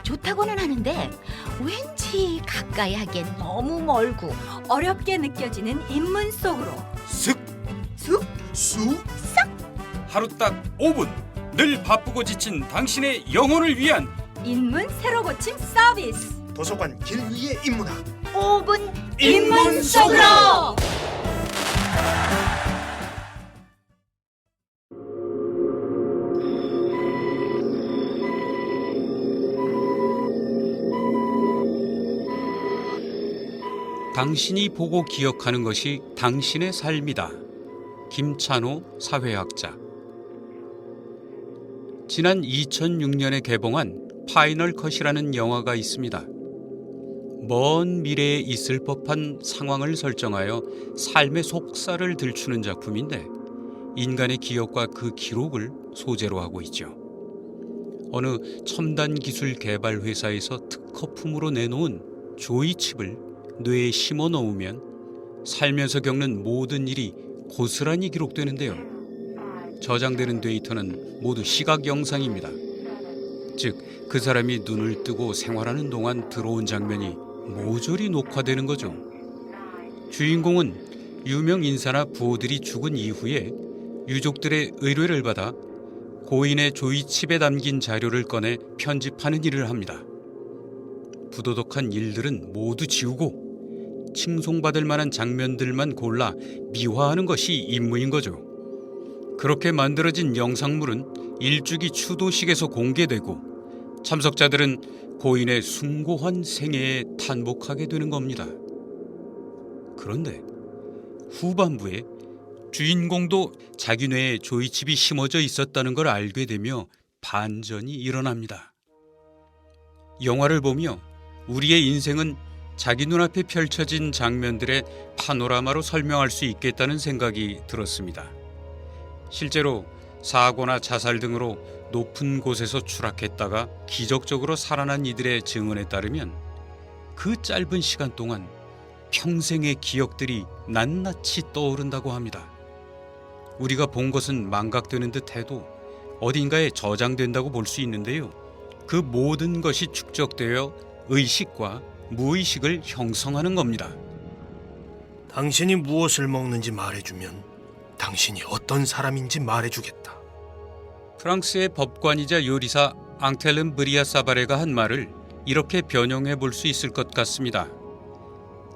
좋다고는 하는데 왠지 가까이 하기엔 너무 멀고 어렵게 느껴지는 인문 속으로 슥, 쑥 쑥. 하루 딱 5분 늘 바쁘고 지친 당신의 영혼을 위한 인문 새로 고침 서비스 도서관 길 위의 인문학. 5분 인문 속으로. 당신이 보고 기억하는 것이 당신의 삶이다. 김찬호 사회학자. 지난 2006년에 개봉한 파이널 컷이라는 영화가 있습니다. 먼 미래에 있을 법한 상황을 설정하여 삶의 속살을 들추는 작품인데 인간의 기억과 그 기록을 소재로 하고 있죠. 어느 첨단 기술 개발 회사에서 특허품으로 내놓은 조이칩을 뇌에 심어 넣으면 살면서 겪는 모든 일이 고스란히 기록되는데요. 저장되는 데이터는 모두 시각 영상입니다. 즉 그 사람이 눈을 뜨고 생활하는 동안 들어온 장면이 모조리 녹화되는 거죠. 주인공은 유명 인사나 부호들이 죽은 이후에 유족들의 의뢰를 받아 고인의 조이칩에 담긴 자료를 꺼내 편집하는 일을 합니다. 부도덕한 일들은 모두 지우고 칭송받을 만한 장면들만 골라 미화하는 것이 임무인 거죠. 그렇게 만들어진 영상물은 일주기 추도식에서 공개되고 참석자들은 고인의 숭고한 생애에 탄복하게 되는 겁니다. 그런데 후반부에 주인공도 자기 뇌에 조이칩이 심어져 있었다는 걸 알게 되며 반전이 일어납니다. 영화를 보며 우리의 인생은 자기 눈앞에 펼쳐진 장면들의 파노라마로 설명할 수 있겠다는 생각이 들었습니다. 실제로 사고나 자살 등으로 높은 곳에서 추락했다가 기적적으로 살아난 이들의 증언에 따르면 그 짧은 시간 동안 평생의 기억들이 낱낱이 떠오른다고 합니다. 우리가 본 것은 망각되는 듯 해도 어딘가에 저장된다고 볼 수 있는데요. 그 모든 것이 축적되어 의식과 무의식을 형성하는 겁니다. 당신이 무엇을 먹는지 말해주면 당신이 어떤 사람인지 말해주겠다. 프랑스의 법관이자 요리사 앙텔름 브리아 사바레가 한 말을 이렇게 변형해 볼 수 있을 것 같습니다.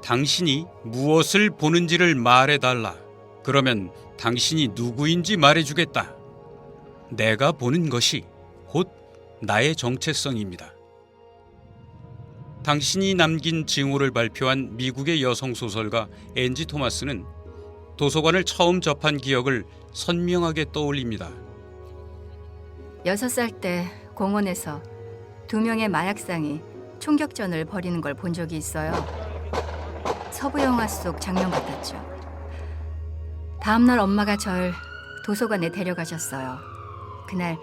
당신이 무엇을 보는지를 말해달라. 그러면 당신이 누구인지 말해주겠다. 내가 보는 것이 곧 나의 정체성입니다. 당신이 남긴 증오를 발표한 미국의 여성 소설가 앤지 토마스는 도서관을 처음 접한 기억을 선명하게 떠올립니다. 6살 때 공원에서 2명의 마약상이 총격전을 벌이는 걸 본 적이 있어요. 서부 영화 속 장면 같았죠. 다음날 엄마가 절 도서관에 데려가셨어요. 그날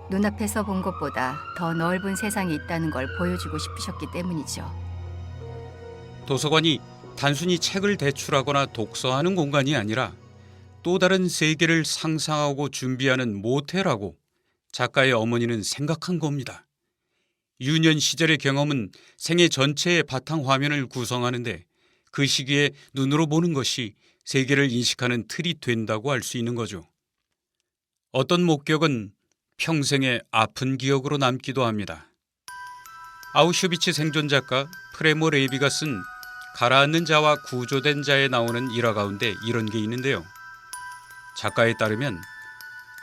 눈앞에서 본 것보다 더 넓은 세상이 있다는 걸 보여주고 싶으셨기 때문이죠. 도서관이 단순히 책을 대출하거나 독서하는 공간이 아니라 또 다른 세계를 상상하고 준비하는 모텔하고 작가의 어머니는 생각한 겁니다. 유년 시절의 경험은 생애 전체의 바탕 화면을 구성하는데 그 시기에 눈으로 보는 것이 세계를 인식하는 틀이 된다고 할 수 있는 거죠. 어떤 목격은 평생의 아픈 기억으로 남기도 합니다. 아우슈비츠 생존 작가 프레모 레비가 쓴 가라앉는 자와 구조된 자에 나오는 일화 가운데 이런 게 있는데요. 작가에 따르면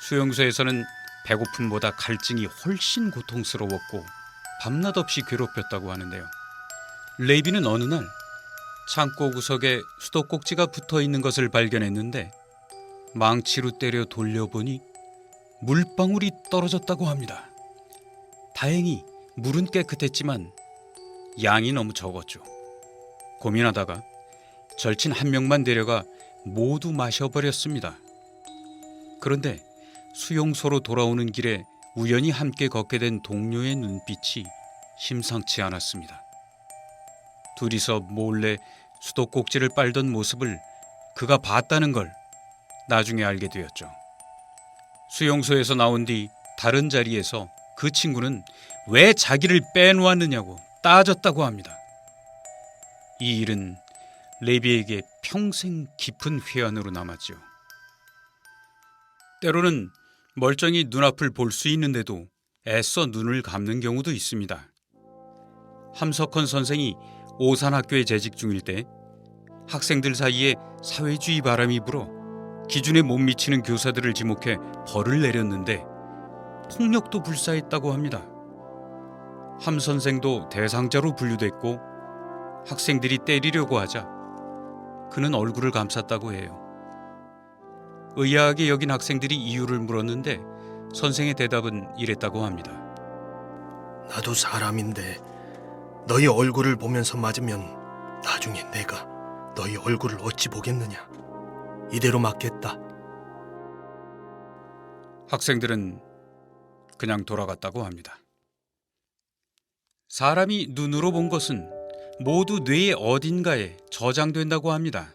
수용소에서는 배고픔보다 갈증이 훨씬 고통스러웠고 밤낮 없이 괴롭혔다고 하는데요. 레비는 어느 날 창고 구석에 수도꼭지가 붙어 있는 것을 발견했는데 망치로 때려 돌려보니 물방울이 떨어졌다고 합니다. 다행히 물은 깨끗했지만 양이 너무 적었죠. 고민하다가 절친 한 명만 데려가 모두 마셔버렸습니다. 그런데 수용소로 돌아오는 길에 우연히 함께 걷게 된 동료의 눈빛이 심상치 않았습니다. 둘이서 몰래 수도꼭지를 빨던 모습을 그가 봤다는 걸 나중에 알게 되었죠. 수용소에서 나온 뒤 다른 자리에서 그 친구는 왜 자기를 빼놓았느냐고 따졌다고 합니다. 이 일은 레비에게 평생 깊은 회한으로 남았죠. 때로는 멀쩡히 눈앞을 볼 수 있는데도 애써 눈을 감는 경우도 있습니다. 함석헌 선생이 오산학교에 재직 중일 때 학생들 사이에 사회주의 바람이 불어 기준에 못 미치는 교사들을 지목해 벌을 내렸는데 폭력도 불사했다고 합니다. 함 선생도 대상자로 분류됐고 학생들이 때리려고 하자 그는 얼굴을 감쌌다고 해요. 의아하게 여긴 학생들이 이유를 물었는데 선생의 대답은 이랬다고 합니다. 나도 사람인데 너희 얼굴을 보면서 맞으면 나중에 내가 너희 얼굴을 어찌 보겠느냐. 이대로 맞겠다. 학생들은 그냥 돌아갔다고 합니다. 사람이 눈으로 본 것은 모두 뇌의 어딘가에 저장된다고 합니다.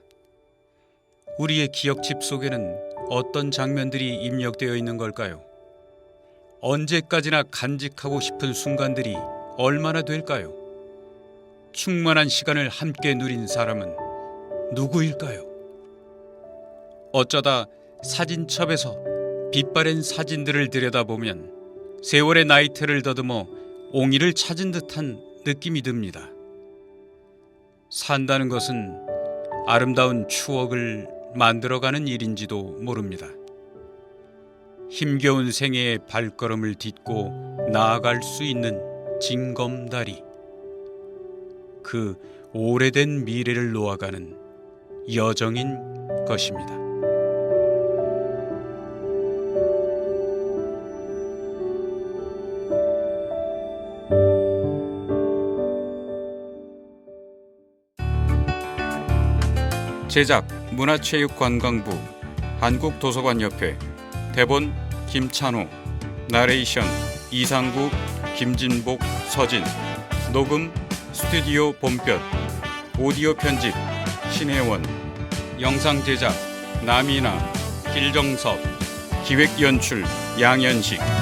우리의 기억칩 속에는 어떤 장면들이 입력되어 있는 걸까요? 언제까지나 간직하고 싶은 순간들이 얼마나 될까요? 충만한 시간을 함께 누린 사람은 누구일까요? 어쩌다 사진첩에서 빛바랜 사진들을 들여다보면 세월의 나이테를 더듬어 옹이를 찾은 듯한 느낌이 듭니다. 산다는 것은 아름다운 추억을 만들어가는 일인지도 모릅니다. 힘겨운 생애의 발걸음을 딛고 나아갈 수 있는 징검다리. 그 오래된 미래를 놓아가는 여정인 것입니다. 제작 문화체육관광부, 한국도서관협회, 대본 김찬호, 나레이션 이상구, 김진복, 서진, 녹음 스튜디오 봄볕, 오디오 편집 신혜원, 영상 제작 남이나, 길정섭, 기획 연출 양현식.